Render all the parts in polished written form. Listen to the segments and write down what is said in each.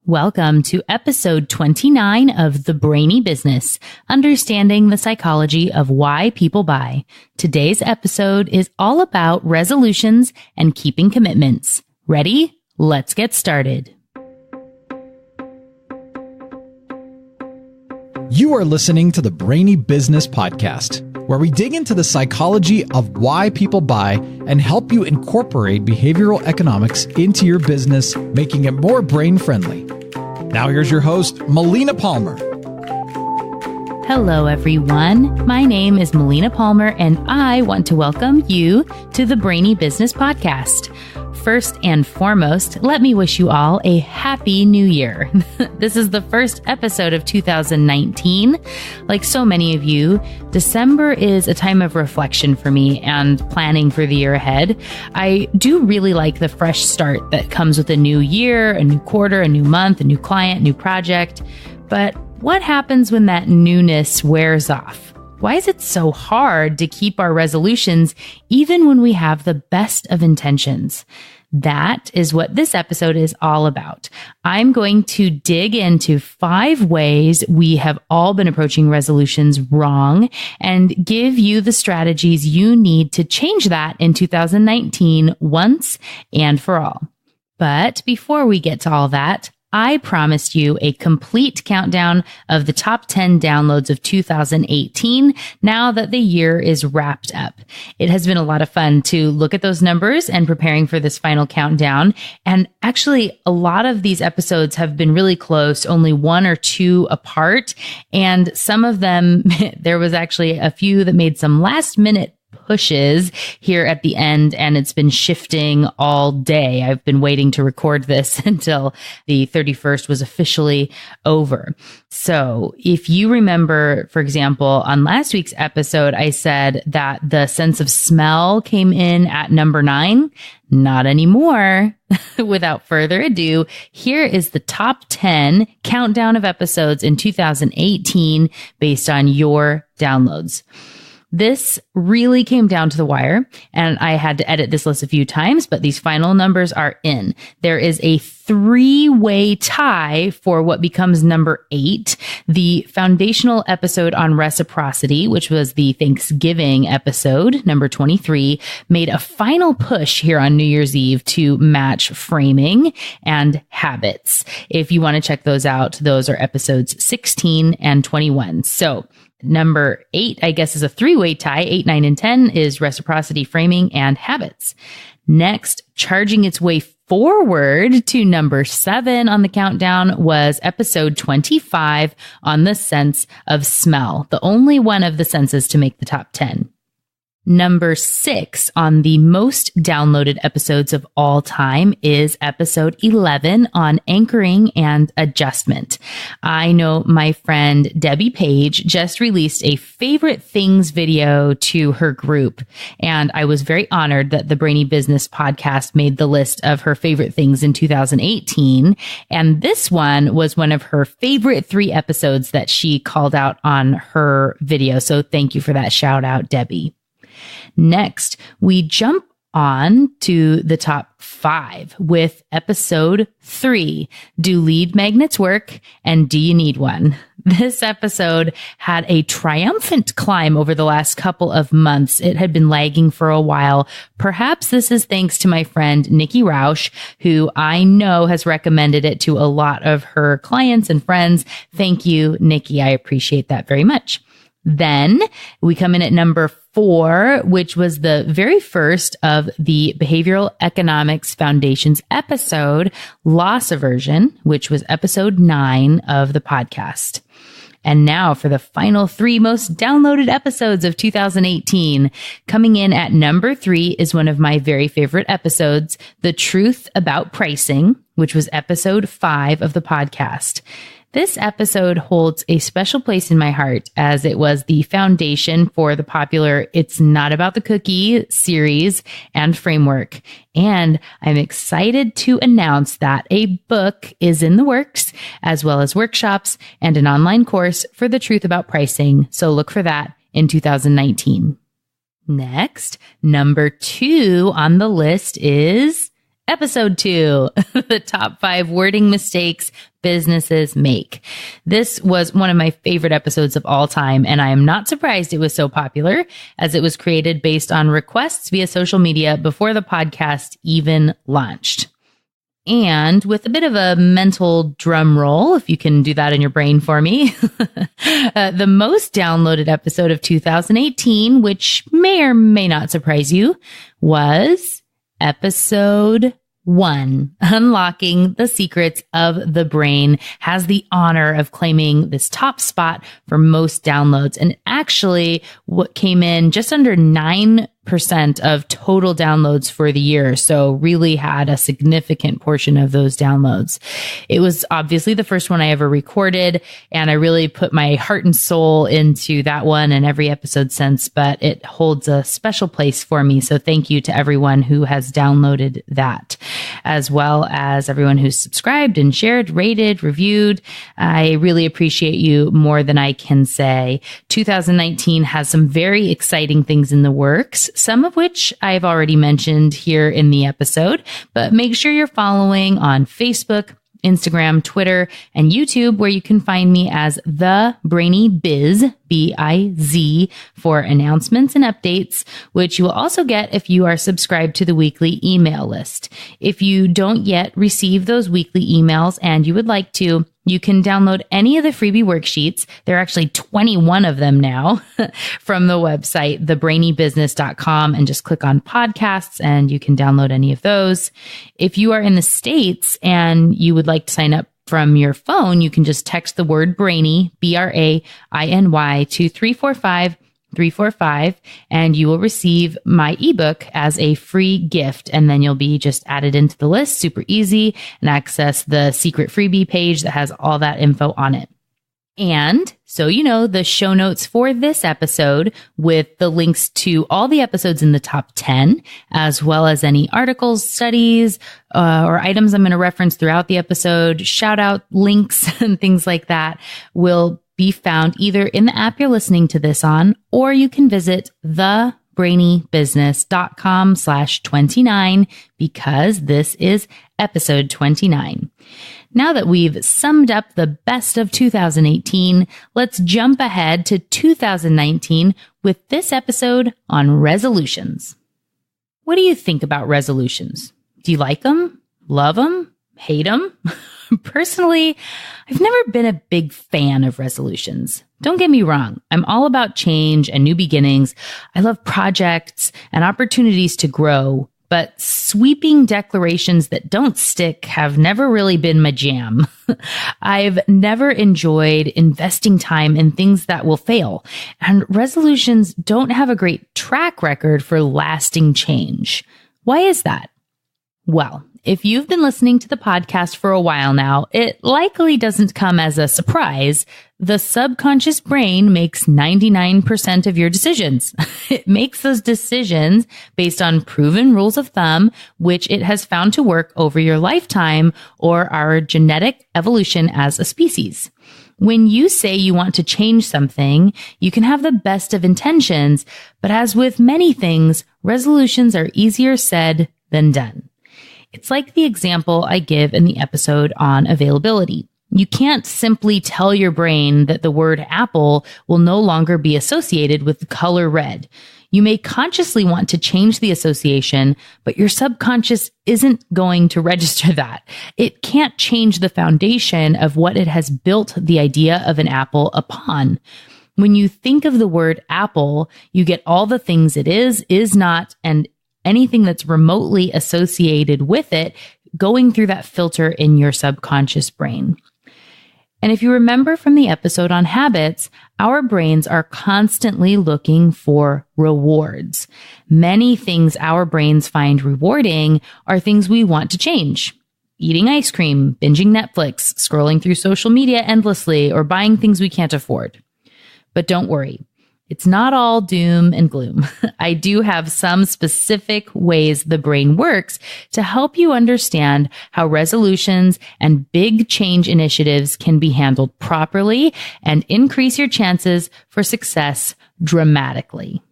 Welcome to episode 29 of The Brainy Business, Understanding the Psychology of Why People Buy. Today's episode is all about resolutions and keeping commitments. Ready? Let's get started. You are listening to the Brainy Business Podcast, where we dig into the psychology of why people buy and help you incorporate behavioral economics into your business, making it more brain-friendly. Now here's your host, Melina Palmer. Hello, everyone. My name is Melina Palmer, and I want to welcome you to the Brainy Business Podcast. First and foremost, let me wish you all a happy new year. This is the first episode of 2019. Like so many of you, December is a time of reflection for me and planning for the year ahead. I do really like the fresh start that comes with a new year, a new quarter, a new month, a new client, new project. But what happens when that newness wears off? Why is it so hard to keep our resolutions even when we have the best of intentions? That is what this episode is all about. I'm going to dig into 5 ways we have all been approaching resolutions wrong and give you the strategies you need to change that in 2019 once and for all. But before we get to all that, I promised you a complete countdown of the top 10 downloads of 2018 now that the year is wrapped up. It has been a lot of fun to look at those numbers and preparing for this final countdown. And actually, a lot of these episodes have been really close, only 1 or 2 apart. And some of them, there was actually a few that made some last minute pushes here at the end, and it's been shifting all day. I've been waiting to record this until the 31st was officially over. So if you remember, for example, on last week's episode, I said that the sense of smell came in at number 9. Not anymore. Without further ado, here is the top 10 countdown of episodes in 2018 based on your downloads. This really came down to the wire, and I had to edit this list a few times, but these final numbers are in. There is a 3-way tie for what becomes number 8. The foundational episode on reciprocity, which was the Thanksgiving episode, number 23, made a final push here on New Year's Eve to match framing and habits. If you want to check those out, those are episodes 16 and 21. So number 8, I guess, is a 3-way tie. 8, 9, and 10 is reciprocity, framing, and habits. Next, charging its way forward to number 7 on the countdown was episode 25 on the sense of smell, the only one of the senses to make the top 10. Number 6 on the most downloaded episodes of all time is episode 11 on anchoring and adjustment. I know my friend Debbie Page just released a favorite things video to her group, and I was very honored that the Brainy Business Podcast made the list of her favorite things in 2018, and this one was one of her favorite 3 episodes that she called out on her video. So thank you for that shout out, Debbie. Next, we jump on to the top 5 with episode 3, Do Lead Magnets Work and Do You Need One? This episode had a triumphant climb over the last couple of months. It had been lagging for a while. Perhaps this is thanks to my friend Nikki Rausch, who I know has recommended it to a lot of her clients and friends. Thank you, Nikki. I appreciate that very much. Then we come in at number 4, which was the very first of the Behavioral Economics Foundation's episode, Loss Aversion, which was episode 9 of the podcast. And now for the final 3 most downloaded episodes of 2018. Coming in at number 3 is one of my very favorite episodes, The Truth About Pricing, which was episode 5 of the podcast. This episode holds a special place in my heart as it was the foundation for the popular It's Not About the Cookie series and framework. And I'm excited to announce that a book is in the works, as well as workshops and an online course for the truth about pricing. So look for that in 2019. Next, number 2 on the list is Episode 2, the top 5 wording mistakes businesses make. This was one of my favorite episodes of all time, and I am not surprised it was so popular, as it was created based on requests via social media before the podcast even launched. And with a bit of a mental drum roll, if you can do that in your brain for me, the most downloaded episode of 2018, which may or may not surprise you, was Episode 1, Unlocking the Secrets of the Brain, has the honor of claiming this top spot for most downloads. And actually, what came in just under 9% of total downloads for the year. So really had a significant portion of those downloads. It was obviously the first one I ever recorded, and I really put my heart and soul into that one and every episode since, but it holds a special place for me. So thank you to everyone who has downloaded that, as well as everyone who's subscribed and shared, rated, reviewed. I really appreciate you more than I can say. 2019 has some very exciting things in the works, some of which I've already mentioned here in the episode, but make sure you're following on Facebook, Instagram, Twitter, and YouTube, where you can find me as The Brainy Biz, B-I-Z, for announcements and updates, which you will also get if you are subscribed to the weekly email list. If you don't yet receive those weekly emails and you would like to, you can download any of the freebie worksheets. There are actually 21 of them now from the website, thebrainybusiness.com, and just click on podcasts and you can download any of those. If you are in the States and you would like to sign up from your phone, you can just text the word Brainy, B-R-A-I-N-Y, to 345-345, and you will receive my ebook as a free gift. And then you'll be just added into the list, super easy, and access the secret freebie page that has all that info on it. And so, you know, the show notes for this episode with the links to all the episodes in the top 10, as well as any articles, studies, or items I'm going to reference throughout the episode, shout out links and things like that will be found either in the app you're listening to this on, or you can visit thebrainybusiness.com/29, because this is episode 29. Now that we've summed up the best of 2018, let's jump ahead to 2019 with this episode on resolutions. What do you think about resolutions? Do you like them? Love them? Hate them? Personally, I've never been a big fan of resolutions. Don't get me wrong. I'm all about change and new beginnings. I love projects and opportunities to grow, but sweeping declarations that don't stick have never really been my jam. I've never enjoyed investing time in things that will fail, and resolutions don't have a great track record for lasting change. Why is that? Well, if you've been listening to the podcast for a while now, it likely doesn't come as a surprise. The subconscious brain makes 99% of your decisions. It makes those decisions based on proven rules of thumb, which it has found to work over your lifetime or our genetic evolution as a species. When you say you want to change something, you can have the best of intentions, but as with many things, resolutions are easier said than done. It's like the example I give in the episode on availability. You can't simply tell your brain that the word apple will no longer be associated with the color red. You may consciously want to change the association, but your subconscious isn't going to register that. It can't change the foundation of what it has built the idea of an apple upon. When you think of the word apple, you get all the things it is not, and anything that's remotely associated with it going through that filter in your subconscious brain. And if you remember from the episode on habits, our brains are constantly looking for rewards. Many things our brains find rewarding are things we want to change. Eating ice cream, binging Netflix, scrolling through social media endlessly, or buying things we can't afford. But don't worry. It's not all doom and gloom. I do have some specific ways the brain works to help you understand how resolutions and big change initiatives can be handled properly and increase your chances for success dramatically.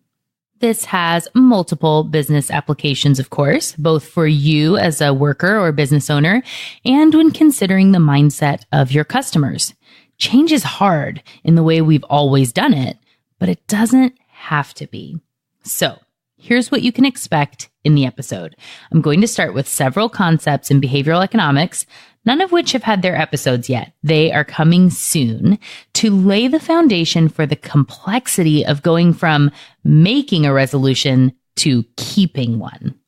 This has multiple business applications, of course, both for you as a worker or business owner and when considering the mindset of your customers. Change is hard in the way we've always done it, but it doesn't have to be. So here's what you can expect in the episode. I'm going to start with several concepts in behavioral economics, none of which have had their episodes yet. They are coming soon to lay the foundation for the complexity of going from making a resolution to keeping one.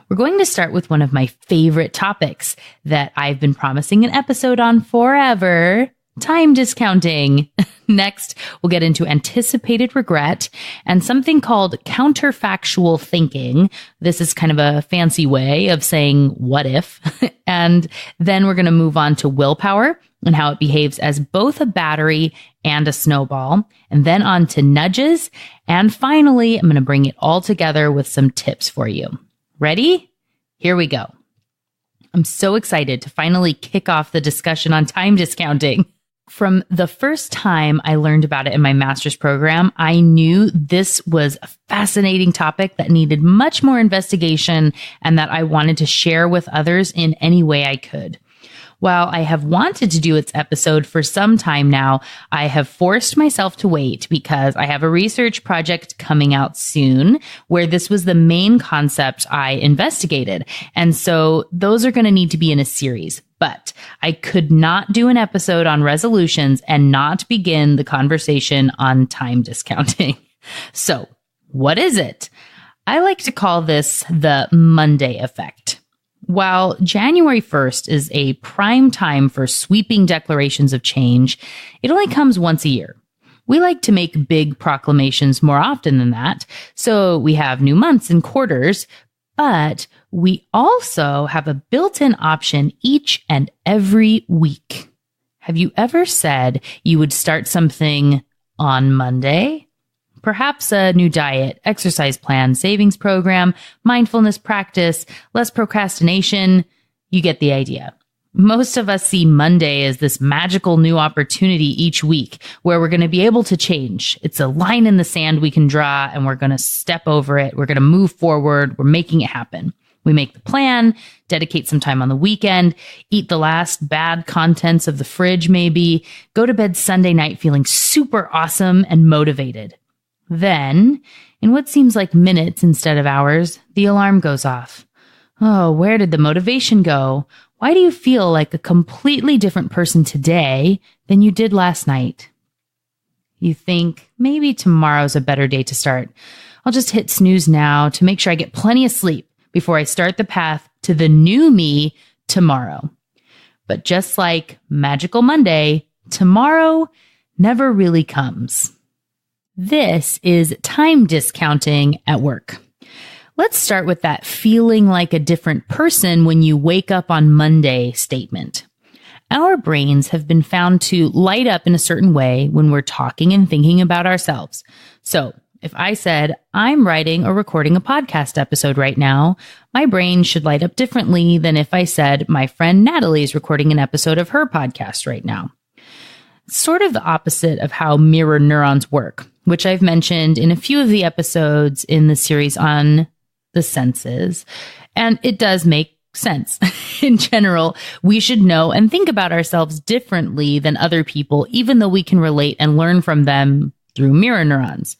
We're going to start with one of my favorite topics that I've been promising an episode on forever: time discounting. Next, we'll get into anticipated regret and something called counterfactual thinking. This is kind of a fancy way of saying what if. And then we're going to move on to willpower and how it behaves as both a battery and a snowball. And then on to nudges. And finally, I'm going to bring it all together with some tips for you. Ready? Here we go. I'm so excited to finally kick off the discussion on time discounting. From the first time I learned about it in my master's program, I knew this was a fascinating topic that needed much more investigation and that I wanted to share with others in any way I could. While I have wanted to do its episode for some time now, I have forced myself to wait because I have a research project coming out soon where this was the main concept I investigated. And so those are going to need to be in a series. But I could not do an episode on resolutions and not begin the conversation on time discounting. So what is it? I like to call this the Monday effect. While January 1st is a prime time for sweeping declarations of change, it only comes once a year. We like to make big proclamations more often than that, so we have new months and quarters, but we also have a built-in option each and every week. Have you ever said you would start something on Monday? Perhaps a new diet, exercise plan, savings program, mindfulness practice, less procrastination. You get the idea. Most of us see Monday as this magical new opportunity each week where we're going to be able to change. It's a line in the sand we can draw and we're going to step over it. We're going to move forward. We're making it happen. We make the plan, dedicate some time on the weekend, eat the last bad contents of the fridge maybe, go to bed Sunday night feeling super awesome and motivated. Then, in what seems like minutes instead of hours, the alarm goes off. Oh, where did the motivation go? Why do you feel like a completely different person today than you did last night? You think, maybe tomorrow's a better day to start. I'll just hit snooze now to make sure I get plenty of sleep before I start the path to the new me tomorrow. But just like Magical Monday, tomorrow never really comes. This is time discounting at work. Let's start with that feeling like a different person when you wake up on Monday statement. Our brains have been found to light up in a certain way when we're talking and thinking about ourselves. So if I said, I'm writing or recording a podcast episode right now, my brain should light up differently than if I said, my friend Natalie is recording an episode of her podcast right now. It's sort of the opposite of how mirror neurons work, which I've mentioned in a few of the episodes in the series on the senses. And it does make sense. In general, we should know and think about ourselves differently than other people, even though we can relate and learn from them through mirror neurons.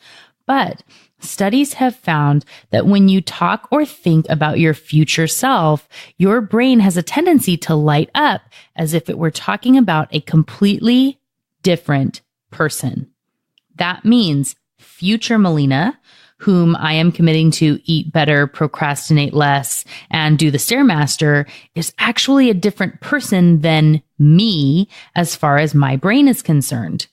But studies have found that when you talk or think about your future self, your brain has a tendency to light up as if it were talking about a completely different person. That means future Melina, whom I am committing to eat better, procrastinate less, and do the Stairmaster, is actually a different person than me as far as my brain is concerned.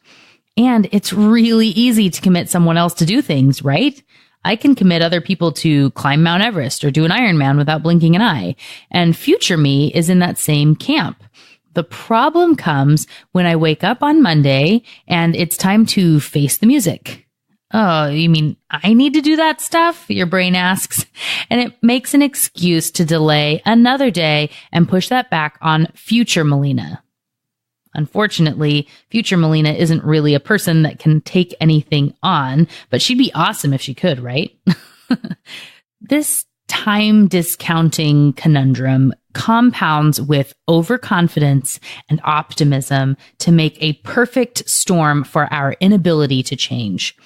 And it's really easy to commit someone else to do things, right? I can commit other people to climb Mount Everest or do an Ironman without blinking an eye. And future me is in that same camp. The problem comes when I wake up on Monday and it's time to face the music. Oh, you mean I need to do that stuff? Your brain asks. And it makes an excuse to delay another day and push that back on future Melina. Unfortunately, future Melina isn't really a person that can take anything on, but she'd be awesome if she could, right? This time discounting conundrum compounds with overconfidence and optimism to make a perfect storm for our inability to change.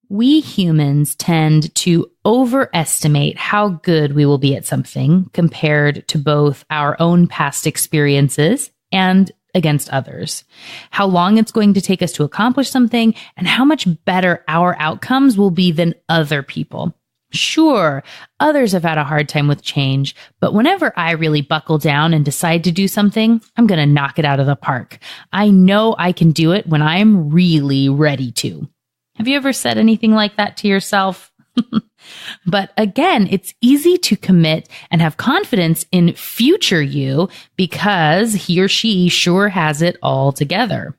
We humans tend to overestimate how good we will be at something compared to both our own past experiences and against others, how long it's going to take us to accomplish something, and how much better our outcomes will be than other people. Sure, others have had a hard time with change, but whenever I really buckle down and decide to do something, I'm going to knock it out of the park. I know I can do it when I'm really ready to. Have you ever said anything like that to yourself? But again, it's easy to commit and have confidence in future you because he or she sure has it all together.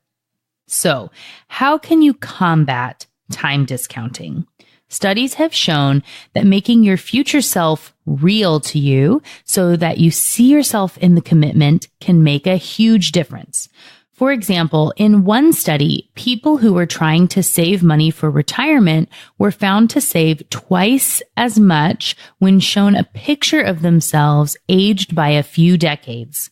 So, how can you combat time discounting? Studies have shown that making your future self real to you so that you see yourself in the commitment can make a huge difference. For example, in one study, people who were trying to save money for retirement were found to save twice as much when shown a picture of themselves aged by a few decades.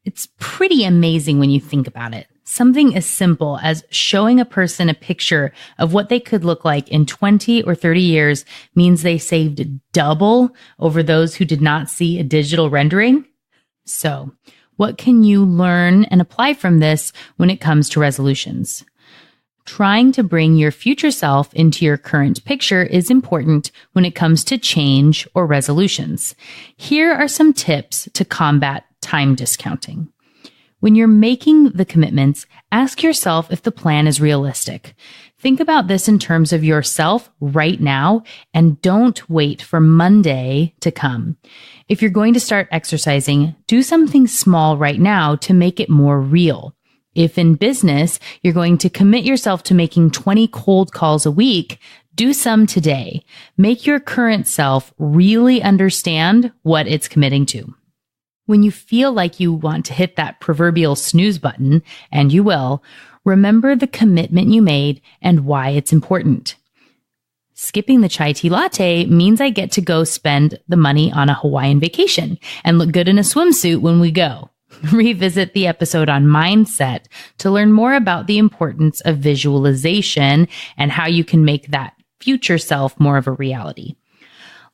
It's pretty amazing when you think about it. Something as simple as showing a person a picture of what they could look like in 20 or 30 years means they saved double over those who did not see a digital rendering. So, what can you learn and apply from this when it comes to resolutions? Trying to bring your future self into your current picture is important when it comes to change or resolutions. Here are some tips to combat time discounting. When you're making the commitments, ask yourself if the plan is realistic. Think about this in terms of yourself right now and don't wait for Monday to come. If you're going to start exercising, do something small right now to make it more real. If in business, you're going to commit yourself to making 20 cold calls a week, do some today. Make your current self really understand what it's committing to. When you feel like you want to hit that proverbial snooze button, and you will, remember the commitment you made and why it's important. Skipping the chai tea latte means I get to go spend the money on a Hawaiian vacation and look good in a swimsuit when we go. Revisit the episode on mindset to learn more about the importance of visualization and how you can make that future self more of a reality.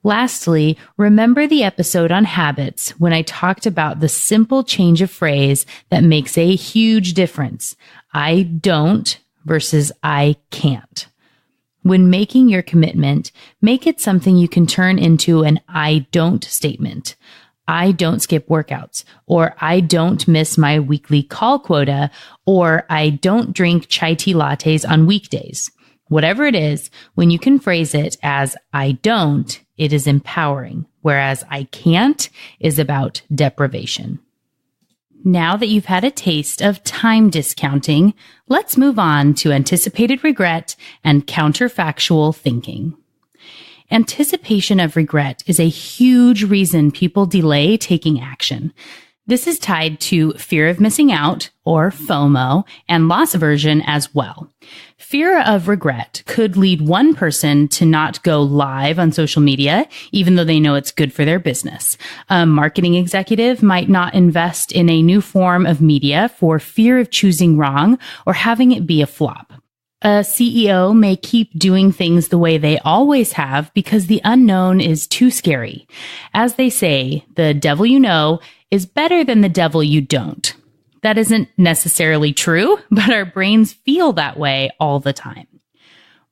Lastly, remember the episode on habits when I talked about the simple change of phrase that makes a huge difference. I don't versus I can't. When making your commitment, make it something you can turn into an I don't statement. I don't skip workouts, or I don't miss my weekly call quota, or I don't drink chai tea lattes on weekdays. Whatever it is, when you can phrase it as I don't, it is empowering, whereas I can't is about deprivation. Now that you've had a taste of time discounting, let's move on to anticipated regret and counterfactual thinking. Anticipation of regret is a huge reason people delay taking action. This is tied to fear of missing out, or FOMO, and loss aversion as well. Fear of regret could lead one person to not go live on social media, even though they know it's good for their business. A marketing executive might not invest in a new form of media for fear of choosing wrong or having it be a flop. A CEO may keep doing things the way they always have because the unknown is too scary. As they say, the devil you know is better than the devil you don't. That isn't necessarily true, but our brains feel that way all the time.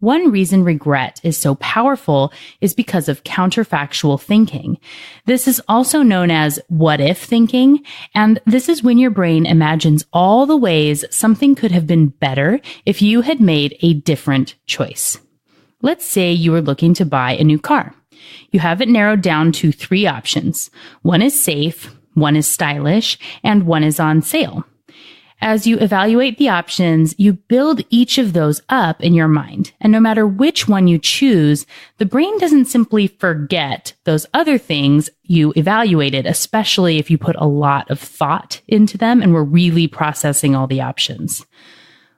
One reason regret is so powerful is because of counterfactual thinking. This is also known as what if thinking, and this is when your brain imagines all the ways something could have been better if you had made a different choice. Let's say you were looking to buy a new car. You have it narrowed down to 3 options. One is safe, one is stylish, and one is on sale. As you evaluate the options, you build each of those up in your mind. And no matter which one you choose, the brain doesn't simply forget those other things you evaluated, especially if you put a lot of thought into them and were really processing all the options.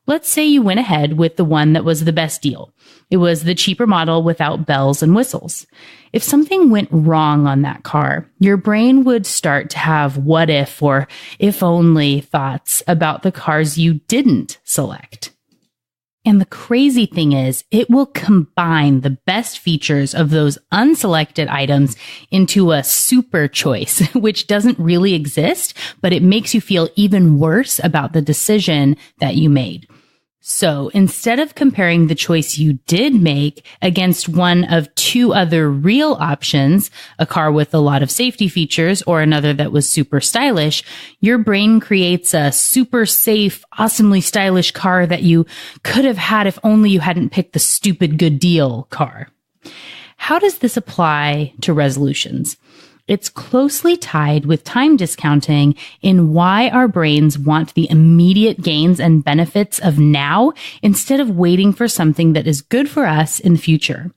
Let's say you went ahead with the one that was the best deal. It was the cheaper model without bells and whistles. If something went wrong on that car, your brain would start to have what if or if only thoughts about the cars you didn't select. And the crazy thing is, it will combine the best features of those unselected items into a super choice, which doesn't really exist, but it makes you feel even worse about the decision that you made. So instead of comparing the choice you did make against one of two other real options, a car with a lot of safety features or another that was super stylish, your brain creates a super safe, awesomely stylish car that you could have had if only you hadn't picked the stupid good deal car. How does this apply to resolutions? It's closely tied with time discounting in why our brains want the immediate gains and benefits of now instead of waiting for something that is good for us in the future.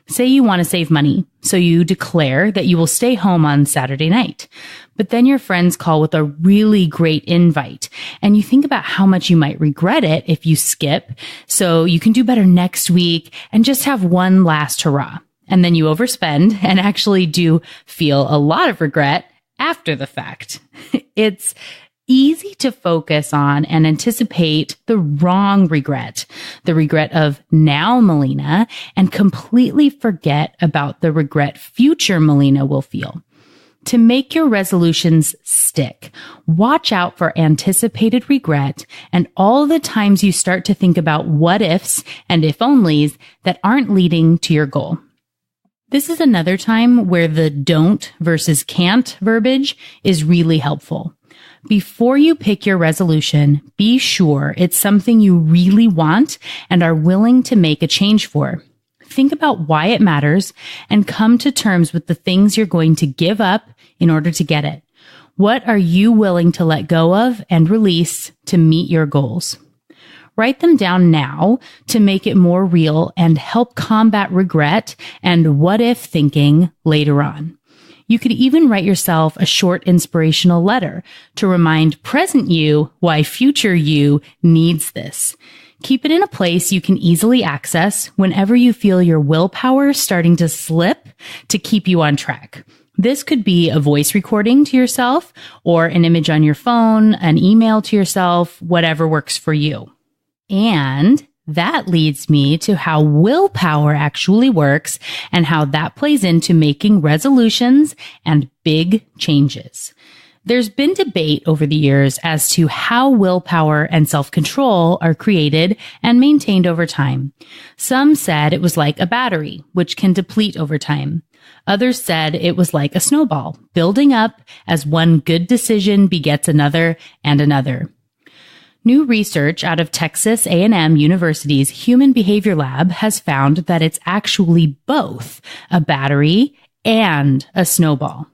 Say you want to save money, so you declare that you will stay home on Saturday night. But then your friends call with a really great invite, and you think about how much you might regret it if you skip, so you can do better next week and just have one last hurrah. And then you overspend and actually do feel a lot of regret after the fact. It's easy to focus on and anticipate the wrong regret, the regret of now Melina, and completely forget about the regret future Melina will feel. To make your resolutions stick, watch out for anticipated regret and all the times you start to think about what ifs and if onlys that aren't leading to your goal. This is another time where the don't versus can't verbiage is really helpful. Before you pick your resolution, be sure it's something you really want and are willing to make a change for. Think about why it matters and come to terms with the things you're going to give up in order to get it. What are you willing to let go of and release to meet your goals? Write them down now to make it more real and help combat regret and what if thinking later on. You could even write yourself a short inspirational letter to remind present you why future you needs this. Keep it in a place you can easily access whenever you feel your willpower starting to slip to keep you on track. This could be a voice recording to yourself or an image on your phone, an email to yourself, whatever works for you. And that leads me to how willpower actually works and how that plays into making resolutions and big changes. There's been debate over the years as to how willpower and self-control are created and maintained over time. Some said it was like a battery, which can deplete over time. Others said it was like a snowball, building up as one good decision begets another and another. New research out of Texas A&M University's Human Behavior Lab has found that it's actually both a battery and a snowball.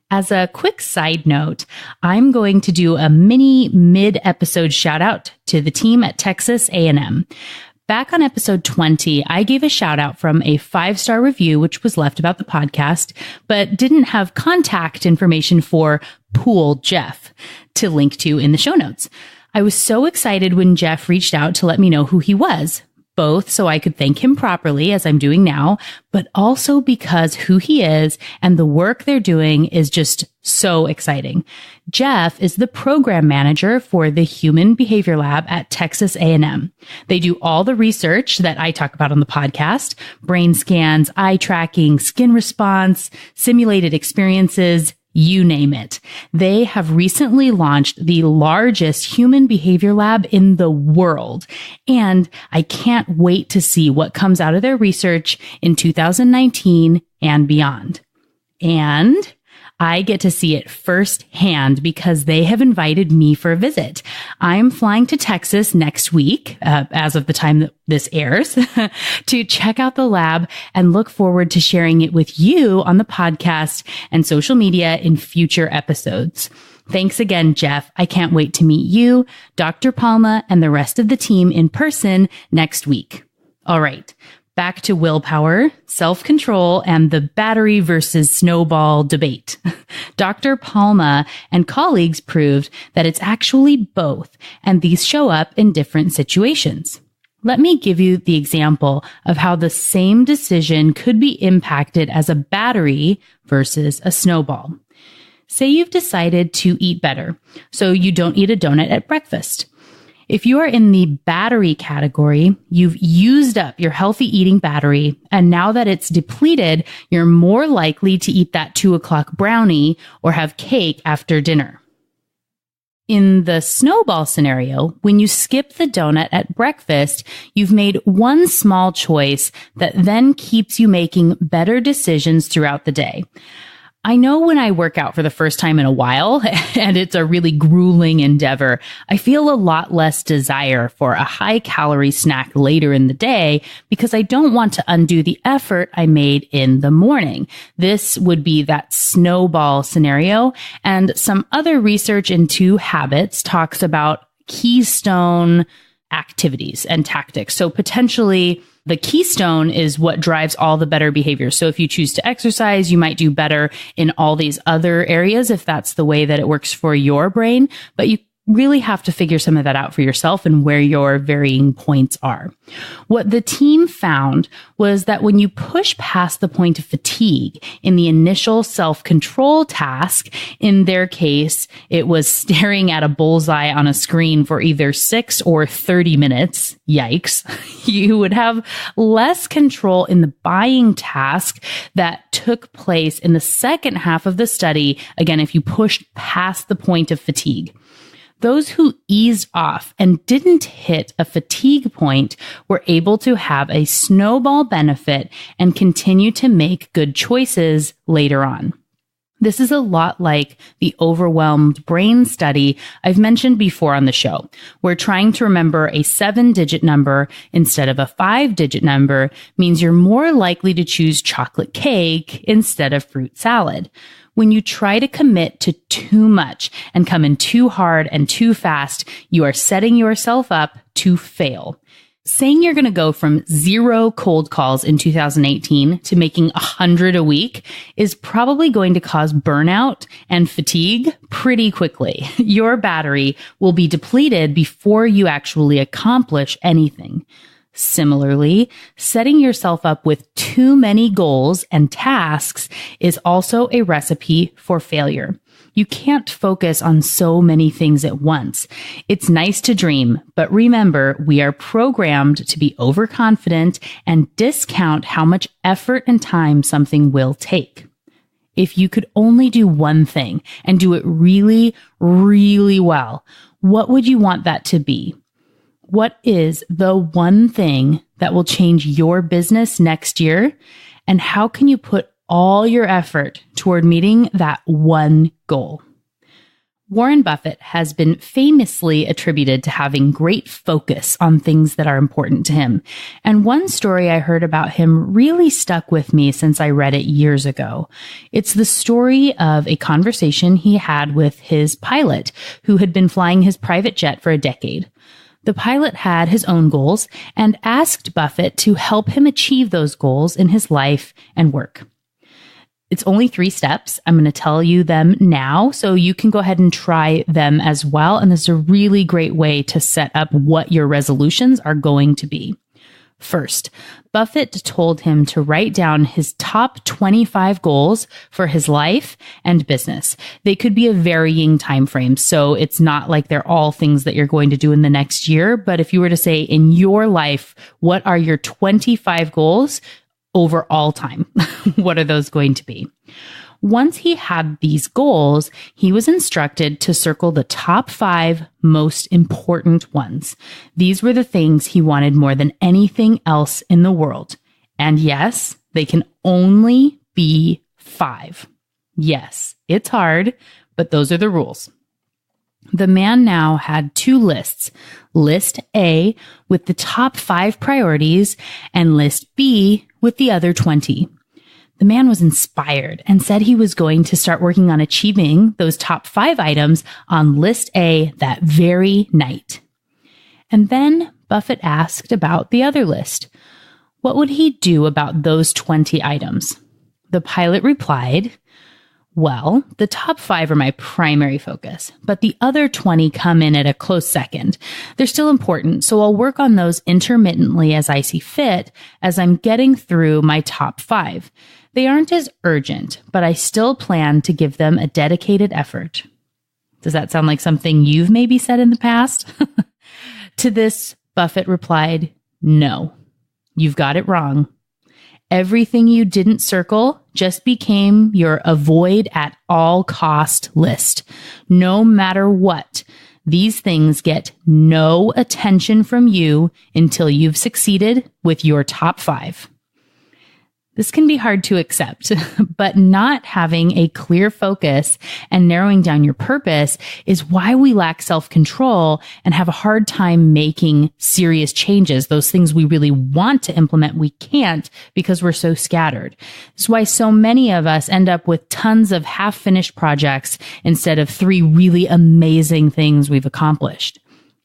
As a quick side note, I'm going to do a mini mid-episode shout out to the team at Texas A&M. Back on episode 20, I gave a shout out from a 5-star review, which was left about the podcast, but didn't have contact information for Pool Jeff to link to in the show notes. I was so excited when Jeff reached out to let me know who he was, both so I could thank him properly as I'm doing now, but also because who he is and the work they're doing is just so exciting. Jeff is the program manager for the Human Behavior Lab at Texas A&M. They do all the research that I talk about on the podcast, brain scans, eye tracking, skin response, simulated experiences, you name it. They have recently launched the largest human behavior lab in the world, and I can't wait to see what comes out of their research in 2019 and beyond. And I get to see it firsthand because they have invited me for a visit. I'm flying to Texas next week, as of the time that this airs, to check out the lab and look forward to sharing it with you on the podcast and social media in future episodes. Thanks again, Jeff. I can't wait to meet you, Dr. Palma, and the rest of the team in person next week. All right, back to willpower, self-control, and the battery versus snowball debate. Dr. Palma and colleagues proved that it's actually both, and these show up in different situations. Let me give you the example of how the same decision could be impacted as a battery versus a snowball. Say you've decided to eat better, so you don't eat a donut at breakfast. If you are in the battery category, you've used up your healthy eating battery, and now that it's depleted, you're more likely to eat that 2:00 brownie or have cake after dinner. In the snowball scenario, when you skip the donut at breakfast, you've made one small choice that then keeps you making better decisions throughout the day. I know when I work out for the first time in a while, and it's a really grueling endeavor, I feel a lot less desire for a high-calorie snack later in the day because I don't want to undo the effort I made in the morning. This would be that snowball scenario, and some other research into habits talks about keystone activities and tactics. So potentially, the keystone is what drives all the better behaviors. So if you choose to exercise, you might do better in all these other areas if that's the way that it works for your brain. But you really have to figure some of that out for yourself and where your varying points are. What the team found was that when you push past the point of fatigue in the initial self-control task, in their case, it was staring at a bullseye on a screen for either 6 or 30 minutes. Yikes. You would have less control in the buying task that took place in the second half of the study. Again, if you pushed past the point of fatigue. Those who eased off and didn't hit a fatigue point were able to have a snowball benefit and continue to make good choices later on. This is a lot like the overwhelmed brain study I've mentioned before on the show, where trying to remember a 7-digit number instead of a 5-digit number means you're more likely to choose chocolate cake instead of fruit salad. When you try to commit to too much and come in too hard and too fast, you are setting yourself up to fail. Saying you're going to go from 0 cold calls in 2018 to making 100 a week is probably going to cause burnout and fatigue pretty quickly. Your battery will be depleted before you actually accomplish anything. Similarly, setting yourself up with too many goals and tasks is also a recipe for failure. You can't focus on so many things at once. It's nice to dream, but remember, we are programmed to be overconfident and discount how much effort and time something will take. If you could only do one thing and do it really, really well, what would you want that to be? What is the one thing that will change your business next year? And how can you put all your effort toward meeting that one goal? Warren Buffett has been famously attributed to having great focus on things that are important to him. And one story I heard about him really stuck with me since I read it years ago. It's the story of a conversation he had with his pilot, who had been flying his private jet for a decade. The pilot had his own goals and asked Buffett to help him achieve those goals in his life and work. It's only 3 steps. I'm going to tell you them now so you can go ahead and try them as well. And this is a really great way to set up what your resolutions are going to be. First, Buffett told him to write down his top 25 goals for his life and business. They could be a varying time frame, so it's not like they're all things that you're going to do in the next year. But if you were to say in your life, what are your 25 goals over all time? What are those going to be? Once he had these goals, he was instructed to circle the top 5 most important ones. These were the things he wanted more than anything else in the world. And yes, they can only be 5. Yes, it's hard, but those are the rules. The man now had 2 lists. List A with the top 5 priorities and list B with the other 20. The man was inspired and said he was going to start working on achieving those top 5 items on list A that very night. And then Buffett asked about the other list. What would he do about those 20 items? The pilot replied, well, the top 5 are my primary focus, but the other 20 come in at a close second. They're still important, so I'll work on those intermittently as I see fit as I'm getting through my top 5. They aren't as urgent, but I still plan to give them a dedicated effort. Does that sound like something you've maybe said in the past? To this, Buffett replied, no, you've got it wrong. Everything you didn't circle just became your avoid at all cost list. No matter what, these things get no attention from you until you've succeeded with your top 5. This can be hard to accept, but not having a clear focus and narrowing down your purpose is why we lack self-control and have a hard time making serious changes. Those things we really want to implement, we can't because we're so scattered. This is why so many of us end up with tons of half-finished projects instead of 3 really amazing things we've accomplished.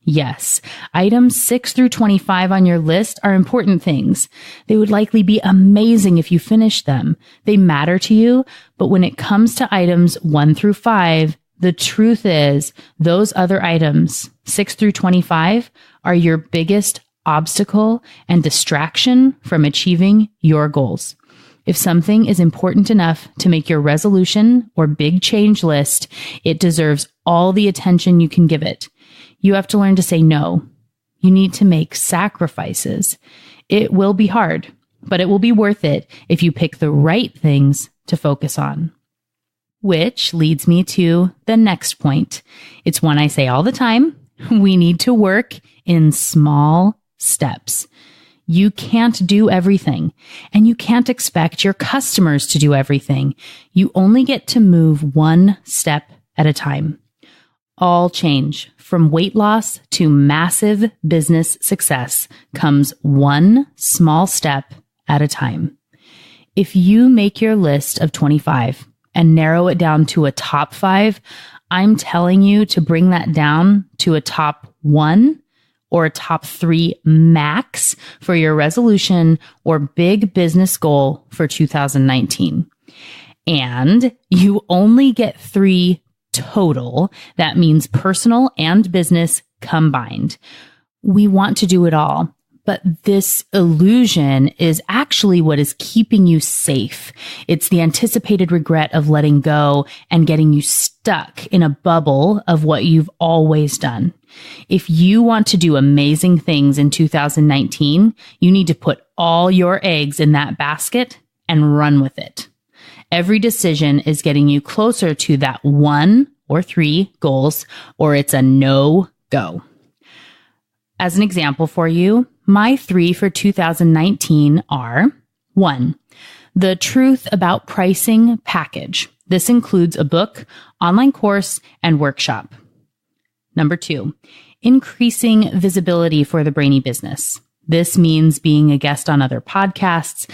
Yes, items 6 through 25 on your list are important things. They would likely be amazing if you finished them. They matter to you, but when it comes to items 1 through 5, the truth is those other items, 6 through 25, are your biggest obstacle and distraction from achieving your goals. If something is important enough to make your resolution or big change list, it deserves all the attention you can give it. You have to learn to say no. You need to make sacrifices. It will be hard, but it will be worth it if you pick the right things to focus on. Which leads me to the next point. It's one I say all the time. We need to work in small steps. You can't do everything, and you can't expect your customers to do everything. You only get to move one step at a time. All change, from weight loss to massive business success, comes one small step at a time. If you make your list of 25 and narrow it down to a top 5, I'm telling you to bring that down to a top 1 or a top 3 max for your resolution or big business goal for 2019. And you only get 3 total. That means personal and business combined. We want to do it all, but this illusion is actually what is keeping you safe. It's the anticipated regret of letting go and getting you stuck in a bubble of what you've always done. If you want to do amazing things in 2019, you need to put all your eggs in that basket and run with it. Every decision is getting you closer to that 1 or 3 goals, or it's a no-go. As an example for you, my 3 for 2019 are 1, the Truth About Pricing package. This includes a book, online course, and workshop. Number 2, increasing visibility for the Brainy business. This means being a guest on other podcasts,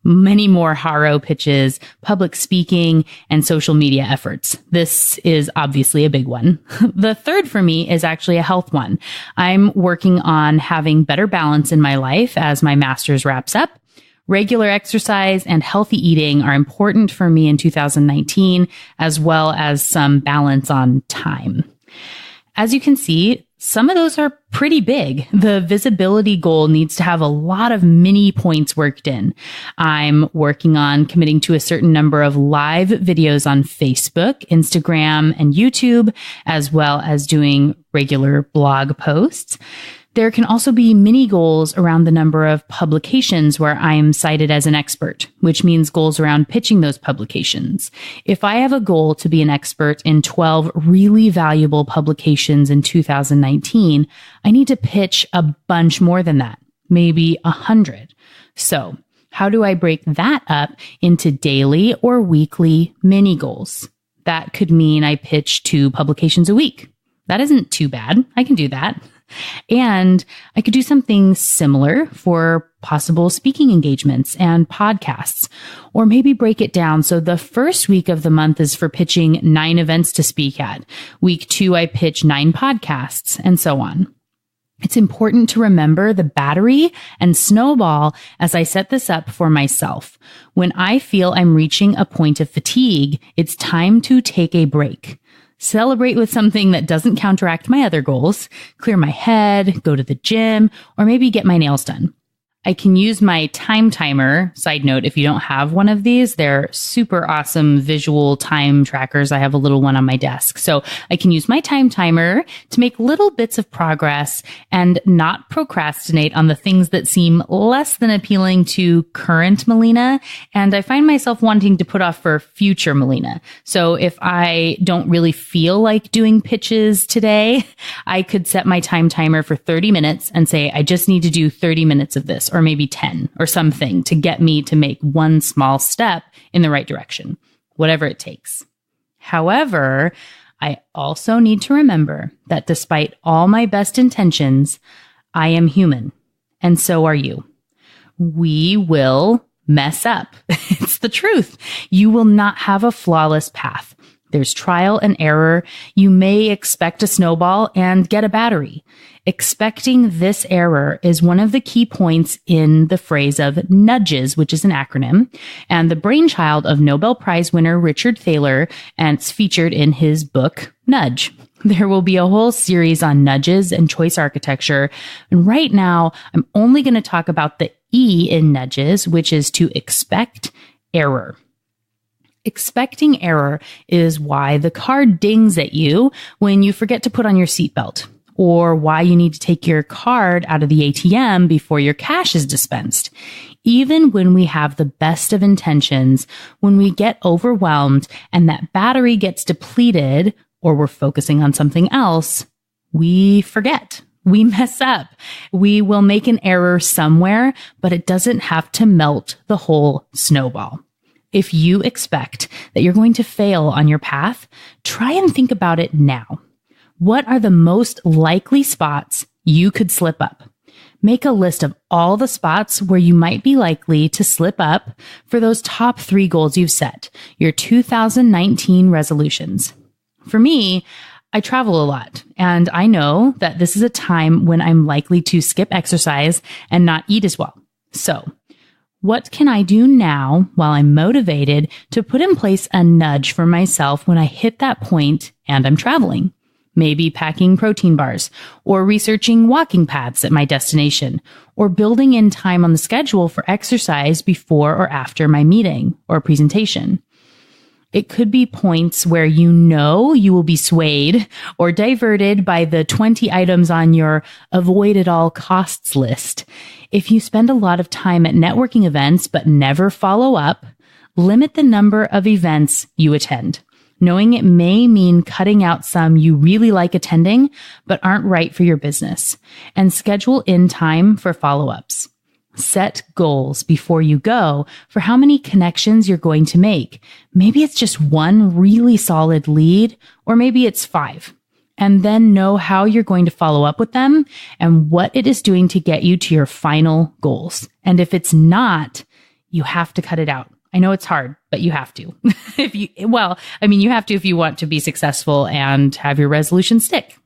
many more Haro pitches, public speaking, and social media efforts. This is obviously a big one. The 3rd for me is actually a health one. I'm working on having better balance in my life as my master's wraps up. Regular exercise and healthy eating are important for me in 2019, as well as some balance on time. As you can see, some of those are pretty big. The visibility goal needs to have a lot of mini points worked in. I'm working on committing to a certain number of live videos on Facebook, Instagram, and YouTube, as well as doing regular blog posts. There can also be mini goals around the number of publications where I am cited as an expert, which means goals around pitching those publications. If I have a goal to be an expert in 12 really valuable publications in 2019, I need to pitch a bunch more than that, maybe 100. So how do I break that up into daily or weekly mini goals? That could mean I pitch 2 publications a week. That isn't too bad. I can do that. And I could do something similar for possible speaking engagements and podcasts, or maybe break it down. So the first week of the month is for pitching 9 events to speak at. Week 2, I pitch 9 podcasts, and so on. It's important to remember the battery and snowball as I set this up for myself. When I feel I'm reaching a point of fatigue, it's time to take a break. Celebrate with something that doesn't counteract my other goals, clear my head, go to the gym, or maybe get my nails done. I can use my time timer. Side note, if you don't have one of these, they're super awesome visual time trackers. I have a little one on my desk. So I can use my time timer to make little bits of progress and not procrastinate on the things that seem less than appealing to current Melina. And I find myself wanting to put off for future Melina. So if I don't really feel like doing pitches today, I could set my time timer for 30 minutes and say, I just need to do 30 minutes of this, or maybe 10 or something to get me to make one small step in the right direction, whatever it takes. However, I also need to remember that despite all my best intentions, I am human, and so are you. We will mess up. It's the truth. You will not have a flawless path. There's trial and error. You may expect a snowball and get a battery. Expecting this error is one of the key points in the phrase of nudges, which is an acronym, and the brainchild of Nobel Prize winner Richard Thaler, and it's featured in his book, Nudge. There will be a whole series on nudges and choice architecture. And right now, I'm only going to talk about the E in nudges, which is to expect error. Expecting error is why the car dings at you when you forget to put on your seatbelt, or why you need to take your card out of the ATM before your cash is dispensed. Even when we have the best of intentions, when we get overwhelmed and that battery gets depleted, or we're focusing on something else, we forget. We mess up. We will make an error somewhere, but it doesn't have to melt the whole snowball. If you expect that you're going to fail on your path, try and think about it now. What are the most likely spots you could slip up? Make a list of all the spots where you might be likely to slip up for those top 3 goals you've set, your 2019 resolutions. For me, I travel a lot, and I know that this is a time when I'm likely to skip exercise and not eat as well. So, what can I do now while I'm motivated to put in place a nudge for myself when I hit that point and I'm traveling? Maybe packing protein bars, or researching walking paths at my destination, or building in time on the schedule for exercise before or after my meeting or presentation. It could be points where you know you will be swayed or diverted by the 20 items on your avoid at all costs list. If you spend a lot of time at networking events but never follow up, limit the number of events you attend, knowing it may mean cutting out some you really like attending but aren't right for your business, and schedule in time for follow-ups. Set goals before you go for how many connections you're going to make. Maybe it's just one really solid lead, or maybe it's 5. And then know how you're going to follow up with them and what it is doing to get you to your final goals. And if it's not, you have to cut it out. I know it's hard, but you have to. You have to if you want to be successful and have your resolution stick.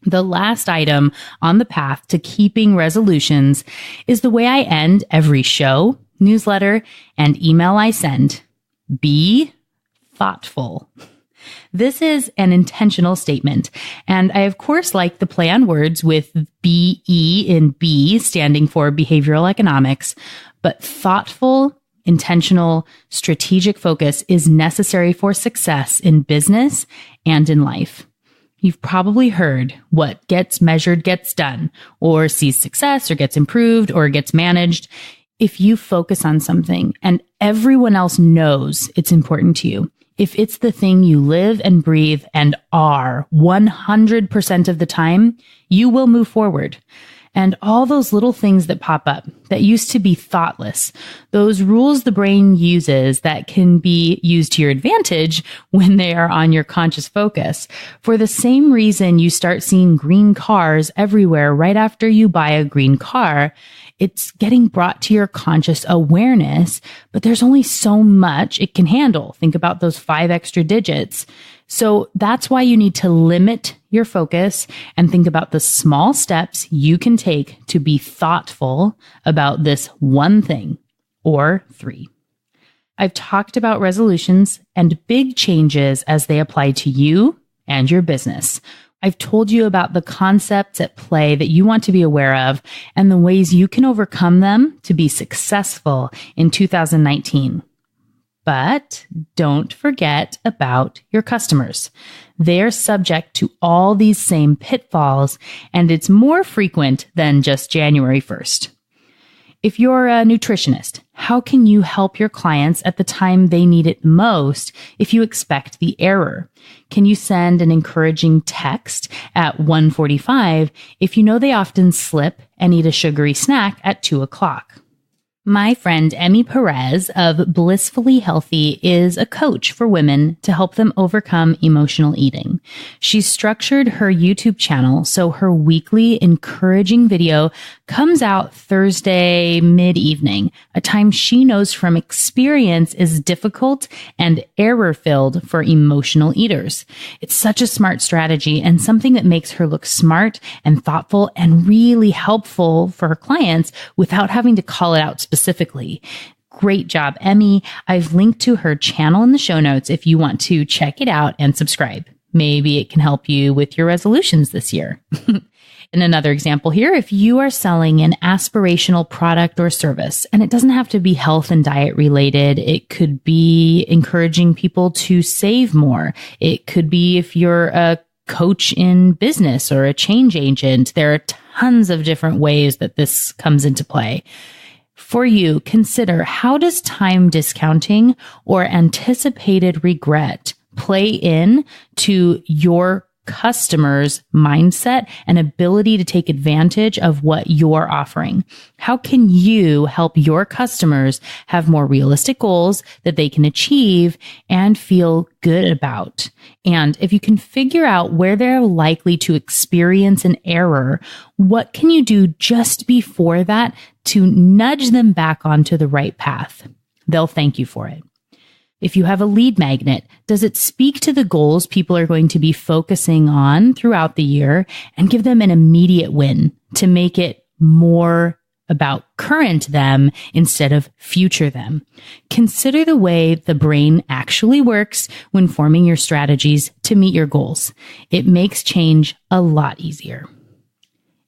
The last item on the path to keeping resolutions is the way I end every show, newsletter, and email I send. Be thoughtful. This is an intentional statement, and I of course like the play on words with BE in B standing for behavioral economics, but thoughtful, intentional, strategic focus is necessary for success in business and in life. You've probably heard what gets measured gets done, or sees success, or gets improved, or gets managed. If you focus on something and everyone else knows it's important to you, if it's the thing you live and breathe and are 100% of the time, you will move forward. and all those little things that pop up that used to be thoughtless, those rules the brain uses that can be used to your advantage when they are on your conscious focus. For the same reason you start seeing green cars everywhere right after you buy a green car, it's getting brought to your conscious awareness, but there's only so much it can handle. Think about those 5 extra digits. So that's why you need to limit your focus and think about the small steps you can take to be thoughtful about this one thing or 3. I've talked about resolutions and big changes as they apply to you and your business. I've told you about the concepts at play that you want to be aware of and the ways you can overcome them to be successful in 2019. But don't forget about your customers. They're subject to all these same pitfalls, and it's more frequent than just January 1st. If you're a nutritionist, how can you help your clients at the time they need it most if you expect the error? Can you send an encouraging text at 1:45 if you know they often slip and eat a sugary snack at 2 o'clock? My friend Emmy Perez of Blissfully Healthy is a coach for women to help them overcome emotional eating. She's structured her YouTube channel so her weekly encouraging video comes out Thursday mid-evening, a time she knows from experience is difficult and error-filled for emotional eaters. It's such a smart strategy and something that makes her look smart and thoughtful and really helpful for her clients without having to call it out specifically. Great job, Emmy. I've linked to her channel in the show notes if you want to check it out and subscribe. Maybe it can help you with your resolutions this year. In another example here, if you are selling an aspirational product or service, and it doesn't have to be health and diet related, it could be encouraging people to save more. It could be if you're a coach in business or a change agent. There are tons of different ways that this comes into play. For you, consider, how does time discounting or anticipated regret play in to your customers' mindset and ability to take advantage of what you're offering? How can you help your customers have more realistic goals that they can achieve and feel good about? And if you can figure out where they're likely to experience an error, what can you do just before that to nudge them back onto the right path? They'll thank you for it. If you have a lead magnet, does it speak to the goals people are going to be focusing on throughout the year and give them an immediate win to make it more about current them instead of future them? Consider the way the brain actually works when forming your strategies to meet your goals. It makes change a lot easier.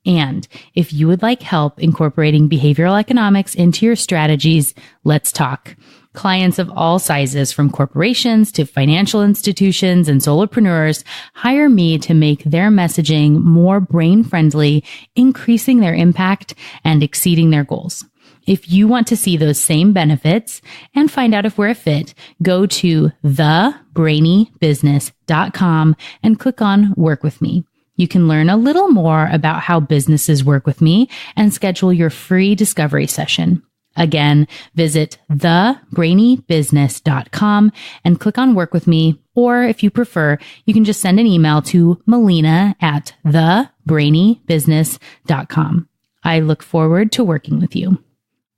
And if you would like help incorporating behavioral economics into your strategies, let's talk. Clients of all sizes, from corporations to financial institutions and solopreneurs, hire me to make their messaging more brain-friendly, increasing their impact and exceeding their goals. If you want to see those same benefits and find out if we're a fit, go to thebrainybusiness.com and click on Work With Me. You can learn a little more about how businesses work with me and schedule your free discovery session. Again, visit thebrainybusiness.com and click on Work With Me. Or if you prefer, you can just send an email to melina@thebrainybusiness.com. I look forward to working with you.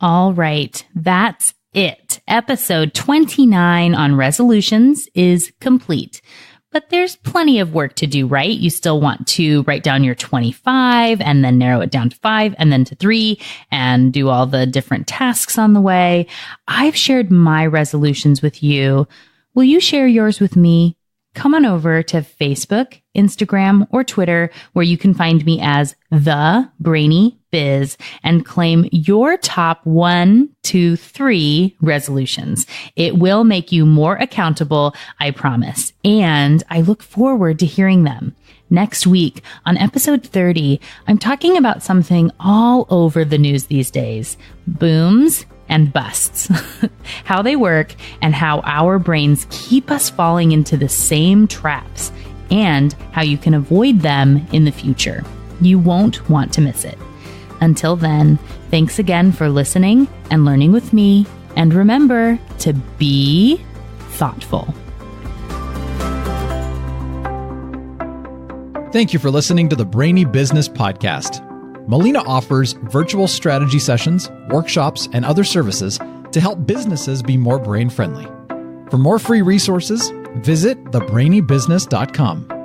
All right, that's it. Episode 29 on resolutions is complete. But there's plenty of work to do, right? You still want to write down your 25 and then narrow it down to 5 and then to 3 and do all the different tasks on the way. I've shared my resolutions with you. Will you share yours with me? Come on over to Facebook, Instagram, or Twitter, where you can find me as The Brainy Biz, and claim your top 1, 2, 3 resolutions. It will make you more accountable, I promise. And I look forward to hearing them. Next week, on episode 30, I'm talking about something all over the news these days: booms and busts, how they work and how our brains keep us falling into the same traps, and how you can avoid them in the future. You won't want to miss it. Until then, thanks again for listening and learning with me. And remember to be thoughtful. Thank you for listening to the Brainy Business Podcast. Melina offers virtual strategy sessions, workshops, and other services to help businesses be more brain-friendly. For more free resources, visit thebrainybusiness.com.